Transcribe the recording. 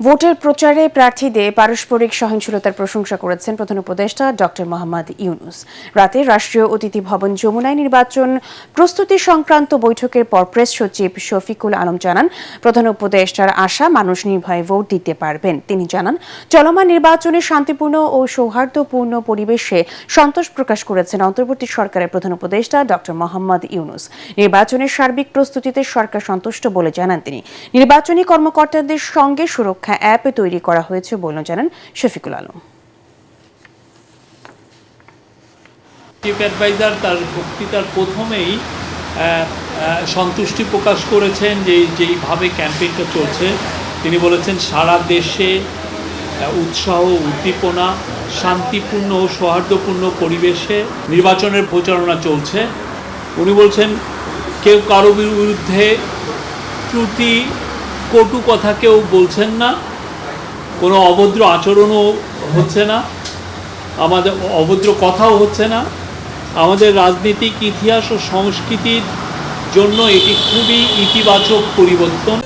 ভোটের প্রচারে প্রার্থীদের পারস্পরিক সহিংসতার প্রশংসা করেছেন প্রধান উপদেষ্টা ডক্টর মোহাম্মদ ইউনূস। রাতে রাষ্ট্রীয় অতিথি ভবন যমুনায় নির্বাচন প্রস্তুতি সংক্রান্ত বৈঠকের পর প্রেস সচিব শফিকুল আলম জানান, প্রধান উপদেষ্টার আশা মানুষ নির্ভয়ে ভোট দিতে পারবেন। তিনি জানান, চলমান নির্বাচনে শান্তিপূর্ণ ও সৌহার্দ্যপূর্ণ পরিবেশে সন্তোষ প্রকাশ করেছেন অন্তর্বর্তী সরকারের প্রধান উপদেষ্টা ডক্টর মোহাম্মদ ইউনূস। নির্বাচনের সার্বিক প্রস্তুতিতে সরকার সন্তুষ্ট বলে জানান তিনি। নির্বাচনী কর্মকর্তাদের সঙ্গে সুরক্ষা অ্যাপ তৈরি করা হয়েছে বলে জানান শফিকুল আলম। চিফ অ্যাডভাইজার তার বক্তৃতার প্রথমেই সন্তুষ্টি প্রকাশ করেছেন যেইভাবে ক্যাম্পেইনটা চলছে। তিনি বলেছেন সারা দেশে উৎসাহ উদ্দীপনা শান্তিপূর্ণ ও সৌহার্দ্যপূর্ণ পরিবেশে নির্বাচনের প্রচারণা চলছে। উনি বলছেন কেউ কারো বিরুদ্ধে ত্রুটি কটু কথা কেউ বলছেন না, কোনো অভদ্র আচরণও হচ্ছে না, আমাদের অভদ্র কথাও হচ্ছে না। আমাদের রাজনৈতিক ইতিহাস ও সংস্কৃতির জন্য এটি খুবই ইতিবাচক পরিবর্তন।